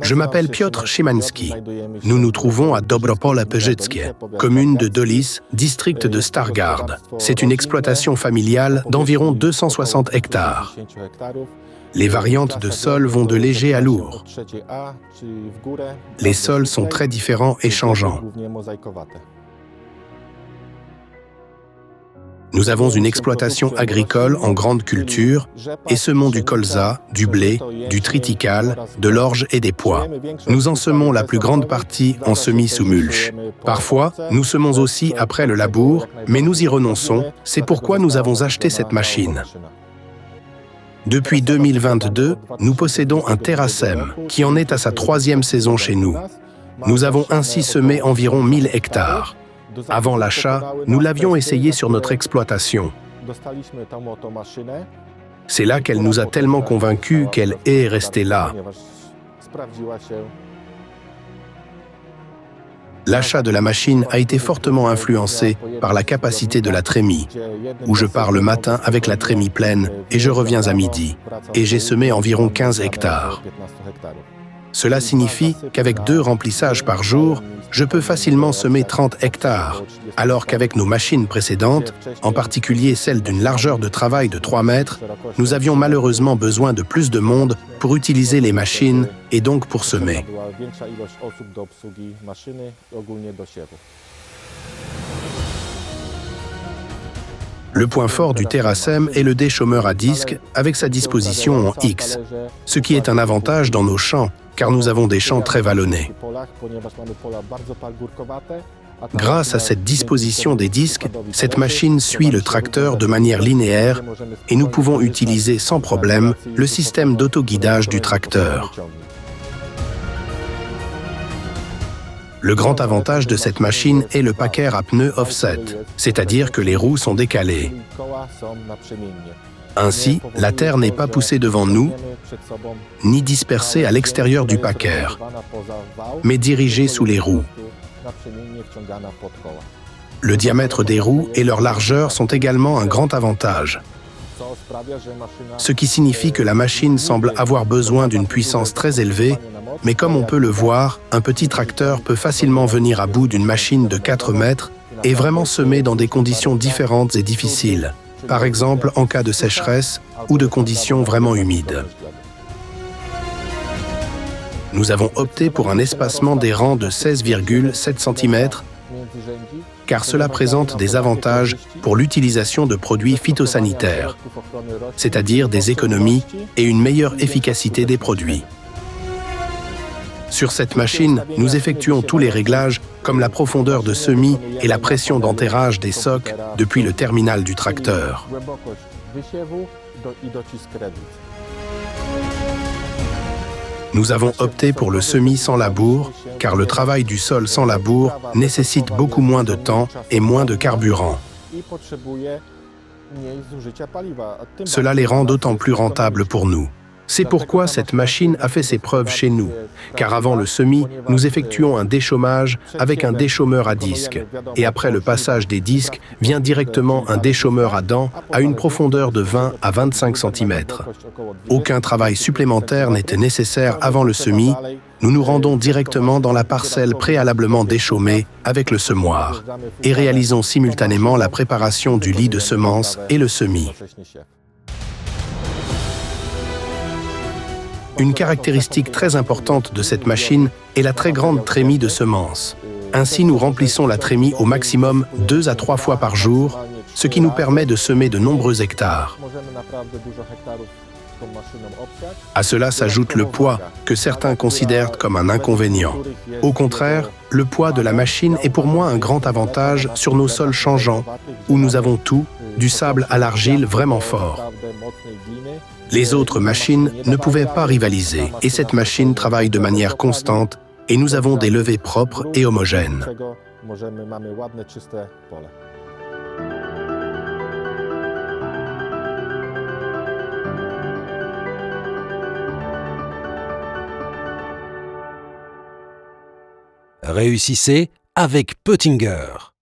Je m'appelle Piotr Szymański. Nous nous trouvons à Dobropole Pyrzyckie, commune de Dolis, district de Stargard. C'est une exploitation familiale d'environ 260 hectares. Les variantes de sol vont de léger à lourd. Les sols sont très différents et changeants. Nous avons une exploitation agricole en grande culture et semons du colza, du blé, du triticale, de l'orge et des pois. Nous en semons la plus grande partie en semis sous mulch. Parfois, nous semons aussi après le labour, mais nous y renonçons, c'est pourquoi nous avons acheté cette machine. Depuis 2022, nous possédons un Terrasem, qui en est à sa 3e saison chez nous. Nous avons ainsi semé environ 1000 hectares. Avant l'achat, nous l'avions essayée sur notre exploitation. C'est là qu'elle nous a tellement convaincus qu'elle est restée là. L'achat de la machine a été fortement influencé par la capacité de la trémie, où je pars le matin avec la trémie pleine et je reviens à midi, et j'ai semé environ 15 hectares. Cela signifie qu'avec 2 remplissages par jour, je peux facilement semer 30 hectares, alors qu'avec nos machines précédentes, en particulier celle d'une largeur de travail de 3 mètres, nous avions malheureusement besoin de plus de monde pour utiliser les machines et donc pour semer. Le point fort du Terrasem est le déchômeur à disque avec sa disposition en X, ce qui est un avantage dans nos champs, car nous avons des champs très vallonnés. Grâce à cette disposition des disques, cette machine suit le tracteur de manière linéaire et nous pouvons utiliser sans problème le système d'autoguidage du tracteur. Le grand avantage de cette machine est le packer à pneus offset, c'est-à-dire que les roues sont décalées. Ainsi, la terre n'est pas poussée devant nous, ni dispersée à l'extérieur du packer, mais dirigée sous les roues. Le diamètre des roues et leur largeur sont également un grand avantage, ce qui signifie que la machine semble avoir besoin d'une puissance très élevée, mais comme on peut le voir, un petit tracteur peut facilement venir à bout d'une machine de 4 mètres et vraiment semer dans des conditions différentes et difficiles, par exemple en cas de sécheresse ou de conditions vraiment humides. Nous avons opté pour un espacement des rangs de 16,7 cm, car cela présente des avantages pour l'utilisation de produits phytosanitaires, c'est-à-dire des économies et une meilleure efficacité des produits. Sur cette machine, nous effectuons tous les réglages, comme la profondeur de semis et la pression d'enterrage des socs depuis le terminal du tracteur. Nous avons opté pour le semis sans labour, car le travail du sol sans labour nécessite beaucoup moins de temps et moins de carburant. Cela les rend d'autant plus rentables pour nous. C'est pourquoi cette machine a fait ses preuves chez nous, car avant le semis, nous effectuons un déchômage avec un déchômeur à disque, et après le passage des disques, vient directement un déchômeur à dents à une profondeur de 20 à 25 cm. Aucun travail supplémentaire n'était nécessaire avant le semis, nous nous rendons directement dans la parcelle préalablement déchômée avec le semoir, et réalisons simultanément la préparation du lit de semences et le semis. Une caractéristique très importante de cette machine est la très grande trémie de semences. Ainsi, nous remplissons la trémie au maximum 2 à 3 fois par jour, ce qui nous permet de semer de nombreux hectares. À cela s'ajoute le poids, que certains considèrent comme un inconvénient. Au contraire, le poids de la machine est pour moi un grand avantage sur nos sols changeants, où nous avons tout, du sable à l'argile vraiment fort. Les autres machines ne pouvaient pas rivaliser, et cette machine travaille de manière constante, et nous avons des levées propres et homogènes. Réussissez avec Peutinger.